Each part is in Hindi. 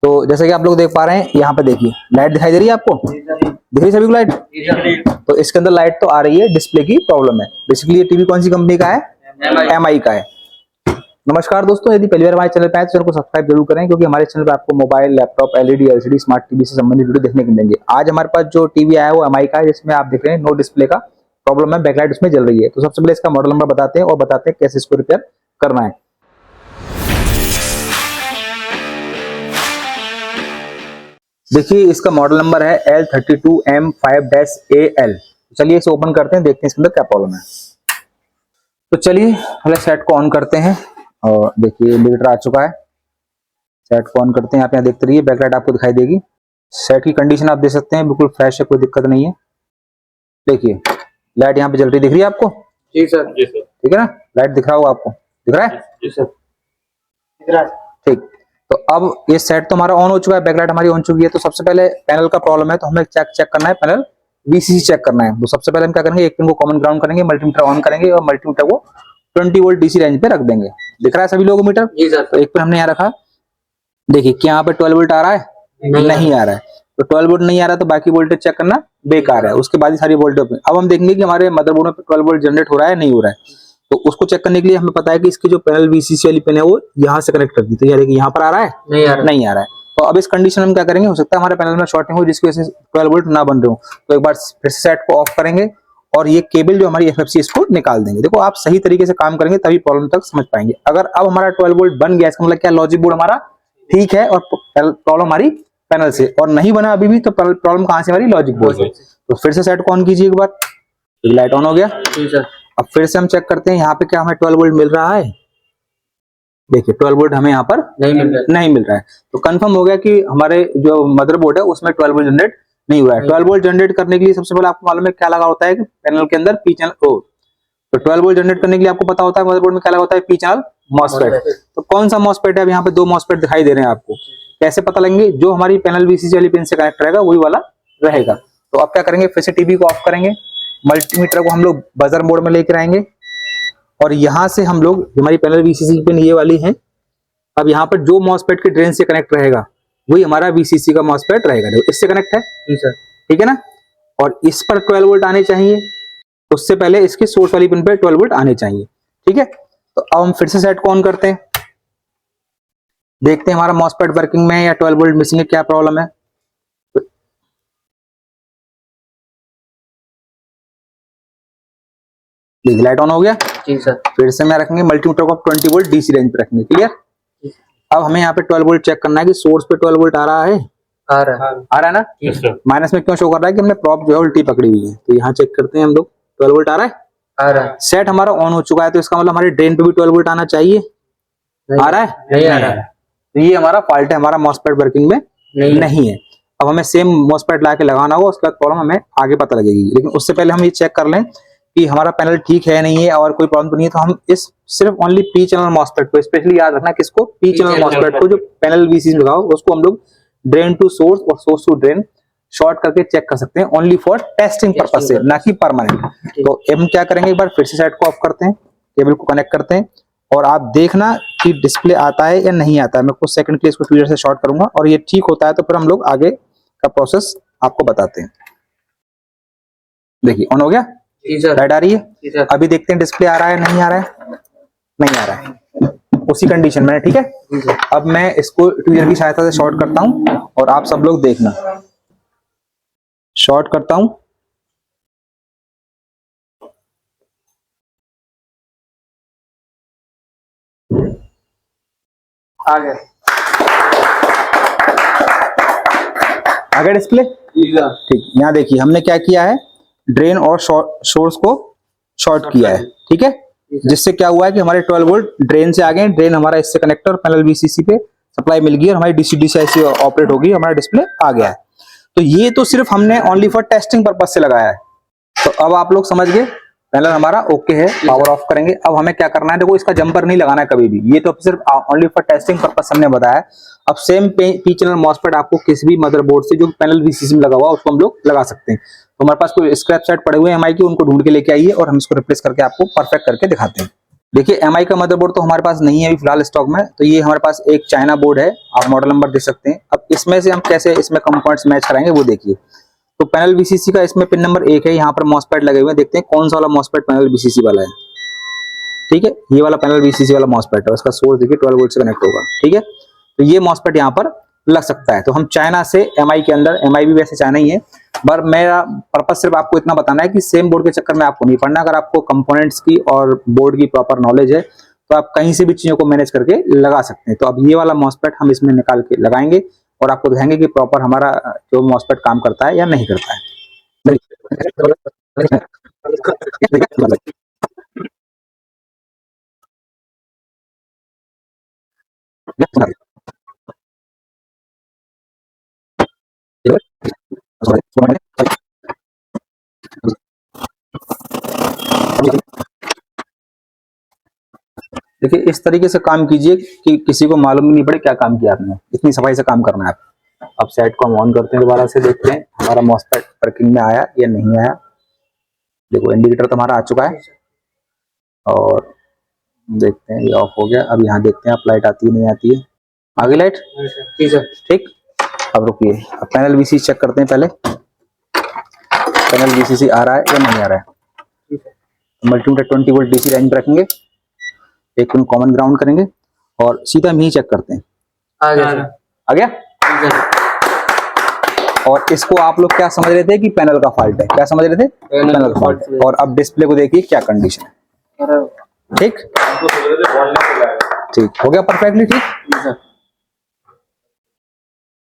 तो जैसे कि आप लोग देख पा रहे हैं, यहाँ पे देखिए लाइट दिखाई दे रही है आपको, दिख रही है सभी को लाइट। तो इसके अंदर लाइट तो आ रही है, डिस्प्ले की प्रॉब्लम है। बेसिकली ये टीवी कौन सी कंपनी का है? एमआई का है। नमस्कार दोस्तों, यदि पहली बार हमारे चैनल पे आए तो चैनल को सब्सक्राइब जरूर करें, क्योंकि हमारे चैनल पे आपको mobile, laptop, LED, LCD, smart TV से संबंधित वीडियो देखने को मिलेंगे। आज हमारे पास जो टीवी आया है वो एमआई का है, जिसमें आप देख रहे हैं नो डिस्प्ले का प्रॉब्लम है, बैकलाइट उसमें जल रही है। तो सबसे पहले इसका मॉडल नंबर बताते हैं और बताते हैं कैसे इसको रिपेयर करना है। देखिए इसका मॉडल नंबर है L32M5-AL। चलिए इसे ओपन करते हैं, देखते हैं इसके अंदर क्या प्रॉब्लम है। तो चलिए पहले सेट को ऑन करते हैं और देखिए इंडिकेटर आ चुका है। सेट को ऑन करते हैं, आप यहाँ देखते रहिए, बैकलाइट आपको दिखाई देगी। सेट की कंडीशन आप देख सकते हैं, बिल्कुल फ्रेश है, कोई दिक्कत नहीं है। देखिए लाइट यहाँ पे जल रही दिख रही है आपको? जी सर, जी सर। ठीक है ना, लाइट दिख रहा होगा आपको, दिख रहा है? जी सर, दिख रहा है। ठीक, तो अब ये सेट तो हमारा ऑन हो चुका है, बैकलाइट हमारी ऑन चुकी है। तो सबसे पहले पैनल का प्रॉब्लम है, तो हमें चेक करना है, पैनल वीसीसी चेक करना है। तो सबसे पहले हम क्या करेंगे, एक पिन को कॉमन ग्राउंड करेंगे, मल्टीमीटर ऑन करेंगे और मल्टीमीटर को 20 वोल्ट डीसी रेंज पे रख देंगे। दिख रहा है सभी लोगों को मीटर? जी सर। तो एक पिन हमने यहाँ रखा, देखिए क्या यहाँ पे 12 वोल्ट आ रहा है? नहीं आ रहा है। तो 12 वोल्ट नहीं आ रहा है तो बाकी वोल्टेज चेक करना बेकार है, उसके बाद ही सारी वोल्टेज। अब हम देखेंगे कि हमारे मदरबोर्ड में 12 वोल्ट जनरेट हो रहा है नहीं हो रहा है। तो उसको चेक करने के लिए हमें पता है कि इसकी जो पैनल वीसीसी वाली पिन है वो यहाँ से कनेक्ट कर दी। तो यार देखिए यहाँ पर आ रहा है? नहीं आ रहा है। तो अब इस कंडीशन में हम क्या करेंगे, हो सकता है हमारे पैनल में शॉर्टिंग हो जिसकी वजह से 12 वोल्ट ना बन रहे हो। तो एक बार फिर से सेट को ऑफ करेंगे और ये केबल जो हमारी एफएफसी इसको निकाल देंगे। देखो आप सही तरीके से काम करेंगे तभी प्रॉब्लम तक समझ पाएंगे। अगर अब हमारा 12 वोल्ट बन गया, इसका मतलब क्या, लॉजिक बोर्ड हमारा ठीक है और प्रॉब्लम हमारी पैनल से, और नहीं बना अभी भी तो प्रॉब्लम कहां से, हमारी लॉजिक बोर्ड से। तो फिर से सेट को ऑन कीजिए एक बार, लाइट ऑन हो गया। अब फिर से हम चेक करते हैं यहाँ पे क्या हमें 12 वोल्ट मिल रहा है। देखिए 12 वोल्ट हमें यहाँ पर नहीं मिल रहा है। तो कंफर्म हो गया कि हमारे जो मदरबोर्ड है उसमें 12 वोल्ट जनरेट नहीं हुआ है। 12 वोल्ट जनरेट करने के लिए सबसे पहले आपको मालूम है क्या लगा होता है कि पैनल के अंदर पी चैनल। तो 12 वोल्ट जनरेट करने के लिए आपको पता होता है मदरबोर्ड में क्या लगा होता है, पी चैनल मॉसफेट। तो कौन सा मॉसफेट है? अब यहाँ पे दो मॉसफेट दिखाई दे रहे हैं आपको। कैसे पता लगेंगे? जो हमारी पैनल वीसीसी वाली पिन से कनेक्ट रहेगा वही वाला रहेगा। तो अब क्या करेंगे, फिर से टीवी को ऑफ करेंगे, मल्टीमीटर को हम लोग बजर मोड में लेकर आएंगे और यहाँ से हम लोग, हमारी पैनल वीसीसी पिन ये वाली है, अब यहाँ पर जो मॉसफेट के ड्रेन से कनेक्ट रहेगा वही हमारा वीसीसी का मॉसफेट रहेगा। देखो इससे कनेक्ट है, ठीक है ना, और इस पर 12 वोल्ट आने चाहिए, उससे पहले इसके सोर्स वाली पिन पे 12 वोल्ट आने चाहिए। ठीक है, तो अब हम फिर से सेट को ऑन करते हैं, देखते हैं हमारा मॉसफेट वर्किंग में है या 12 वोल्ट मिसिंग है, क्या प्रॉब्लम है। लाइट ऑन हो गया। जी सर। फिर से मैं रखेंगे मल्टीमीटर को 20 वोल्ट डीसी रेंज पे रखेंगे। क्लियर? अब हमें यहाँ पे 12 वोल्ट चेक करना है कि सोर्स पे 12 वोल्ट आ रहा है, आ रहा है ना। माइनस में क्यों शो कर रहा है कि हमने प्रॉप जो है उल्टी पकड़ी हुई है। तो यहाँ चेक करते हैं हम लोग, 12 वोल्ट आ रहा है। सेट हमारा ऑन हो चुका है, तो इसका मतलब हमारे ड्रेन पे भी 12 वोल्ट आना चाहिए। आ रहा है? नहीं आ रहा है। तो ये हमारा फॉल्ट है, हमारा मॉसफेट वर्किंग में नहीं है। अब हमें सेम मॉसफेट ला के लगाना होगा, उसके बाद प्रॉब्लम हमें आगे पता लगेगी। लेकिन उससे पहले हम ये चेक कर लें कि हमारा पैनल ठीक है नहीं है और कोई प्रॉब्लम तो नहीं है। तो हम इस सिर्फ ओनली पी चैनल मॉसफेट को, स्पेशली याद रखना किसको, पी चैनल मॉसफेट को, जो पैनल वीसीसी लगाओ उसको हम लोग ड्रेन टू सोर्स और सोर्स टू ड्रेन शॉर्ट करके चेक कर सकते हैं, ओनली फॉर टेस्टिंग पर्पस से, ना कि परमानेंट। तो हम क्या करेंगे, एक बार फिर से सेट को ऑफ करते हैं, केबल को कनेक्ट करते हैं और आप देखना कि डिस्प्ले आता है या नहीं आता है। मैं कुछ सेकंड के लिए इसको ट्विटर से शॉर्ट करूंगा और ये ठीक होता है तो फिर हम लोग आगे का प्रोसेस आपको बताते हैं। देखिए ऑन हो गया, लाइट आ रही है। अभी देखते हैं डिस्प्ले आ रहा है नहीं आ रहा है, नहीं आ रहा है, उसी कंडीशन में। ठीक है, अब मैं इसको ट्विटर की सहायता से शॉर्ट करता हूं और आप सब लोग देखना, शॉर्ट करता हूं। आ गया डिस्प्ले। ठीक, यहाँ देखिए हमने क्या किया है, ड्रेन और सोर्स को शॉर्ट किया है। ठीक है, जिससे क्या हुआ है कि हमारे 12 वोल्ट ड्रेन से आ गए, ड्रेन हमारा इससे कनेक्टर पैनल वीसीसी पे सप्लाई मिल गई और हमारी डीसी ऐसी ऑपरेट होगी, हमारा डिस्प्ले आ गया है। तो ये तो सिर्फ हमने ओनली फॉर टेस्टिंग पर्पज से लगाया है। तो अब आप लोग समझ गए, पैनल हमारा ओके है, पावर ऑफ करेंगे। अब हमें क्या करना है, देखो इसका जंपर नहीं लगाना है कभी भी, ये तो सिर्फ ओनली फॉर टेस्टिंग पर्पस हमने बताया। अब सेम पी चैनल मॉसफेट आपको किसी भी मदरबोर्ड से जो पैनल वीसीसी में लगा हुआ उसको हम लोग लगा सकते हैं। तो हमारे पास कोई स्क्रैप सेट पड़े हुए हैं एमआई के, उनको ढूंढ के लेके आइए और हम इसको रिप्लेस करके आपको परफेक्ट करके दिखाते हैं। देखिए MI का मदरबोर्ड तो हमारे पास नहीं है अभी फिलहाल स्टॉक में, तो ये हमारे पास एक चाइना बोर्ड है, आप मॉडल नंबर देख सकते हैं। अब इसमें से हम कैसे इसमें कंपोनेंट्स मैच कराएंगे वो देखिए। तो पैनल VCC का इसमें पिन नंबर 1 है, यहाँ पर मॉसफेट लगे हुए हैं, देखते हैं कौन सा वाला मॉसफेट पैनल VCC वाला है। ठीक है, ये वाला पैनल VCC वाला मॉसफेट है, उसका सोर्स देखिए 12 वोल्ट से कनेक्ट होगा। ठीक है, तो ये मॉसफेट यहाँ पर लग सकता है। तो हम चाइना से MI के अंदर, MI भी वैसे चाइना ही है, पर मेरा पर्पज सिर्फ आपको इतना बताना है कि सेम बोर्ड के चक्कर में आपको नहीं पड़ना। अगर आपको कंपोनेंट्स की और बोर्ड की प्रॉपर नॉलेज है तो आप कहीं से भी चीजों को मैनेज करके लगा सकते हैं। तो अब ये वाला मॉसफेट हम इसमें निकाल के लगाएंगे और आपको दिखाएंगे कि प्रॉपर हमारा जो मॉसफेट काम करता है या नहीं करता है। देखिए इस तरीके से काम कीजिए कि किसी को मालूम ही नहीं पड़े क्या काम किया आपने, इतनी सफाई से काम करना है आप। अब सेट को हम ऑन करते हैं, दोबारा से देखते हैं हमारा मॉसफेट वर्किंग में आया या नहीं आया। देखो इंडिकेटर तो हमारा आ चुका है और देखते हैं ये ऑफ हो गया। अब यहाँ देखते हैं आप लाइट आती है नहीं आती है, आगे लाइट। ठीक, अब रुकिए, अब पैनल VCC चेक करते हैं पहले, पैनल VCC आ रहा है या नहीं आ रहा है। मल्टीमीटर 20 वोल्ट DC रेंज में रखेंगे, एक पिन कॉमन ग्राउंड करेंगे और सीधा हम ही चेक करते हैं। आ गया। आ गया। और इसको आप लोग क्या समझ रहे थे कि पैनल का फॉल्ट है, क्या समझ रहे थे, पैनल का फॉल्ट है। और अब डिस्प्ले को देखिए क्या कंडीशन है। ठीक, ठीक हो गया परफेक्टली। ठीक,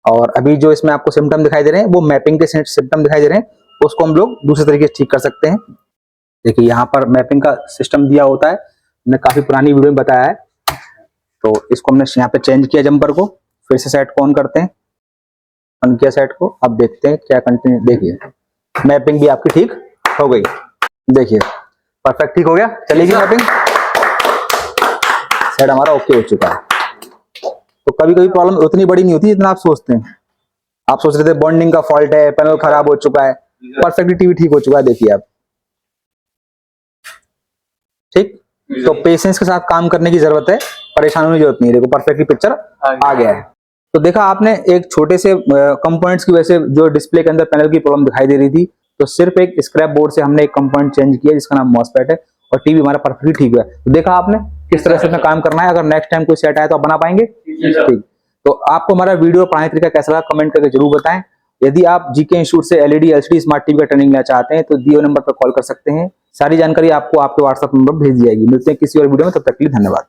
और अभी जो इसमें आपको सिम्टम दिखाई दे रहे हैं वो मैपिंग के सिम्टम दिखाई दे रहे हैं, उसको हम लोग दूसरे तरीके से ठीक कर सकते हैं। देखिए यहाँ पर मैपिंग का सिस्टम दिया होता है, मैंने काफी पुरानी वीडियो में बताया है। तो इसको हमने यहाँ पे चेंज किया जंपर को, फिर से सेट को ऑन करते हैं, ऑन किया सेट को। अब देखते हैं क्या कंटिन्यू, देखिए मैपिंग भी आपकी ठीक हो गई, देखिए परफेक्ट ठीक हो गया, चलेगी मैपिंग, सेट हमारा ओके हो चुका है। तो कभी कभी प्रॉब्लम उतनी बड़ी नहीं होती जितना आप सोचते हैं। आप सोच रहे थे बॉन्डिंग का फॉल्ट है, पैनल खराब हो चुका है, परफेक्टली टीवी ठीक हो चुका है, देखिए आप। ठीक, तो पेशेंस के साथ काम करने की जरूरत है, परेशान होने की जरूरत नहीं है। देखो परफेक्टली पिक्चर आ गया है। तो देखा आपने एक छोटे से कंपोनेंट्स की वजह से जो डिस्प्ले के अंदर पैनल की प्रॉब्लम दिखाई दे रही थी, तो सिर्फ एक स्क्रैप बोर्ड से हमने एक कंपोनेंट चेंज किया जिसका नाम मॉसफेट है और टीवी हमारा परफेक्टली ठीक हुआ। तो देखा आपने किस तरह से अपना काम करना है। अगर नेक्स्ट टाइम कोई सेट आए तो आप बना पाएंगे। ठीक, तो आपको हमारा वीडियो पढ़ाने तरीका कैसा लगा कमेंट करके जरूर बताएं। यदि आप GK इंस्टीट्यूट से LED LCD स्मार्ट टीवी का ट्रेनिंग लेना चाहते हैं तो दिए नंबर पर कॉल कर सकते हैं। सारी जानकारी आपको आपके WhatsApp नंबर भेज दी जाएगी। मिलते हैं किसी और वीडियो में, तब तक के लिए धन्यवाद।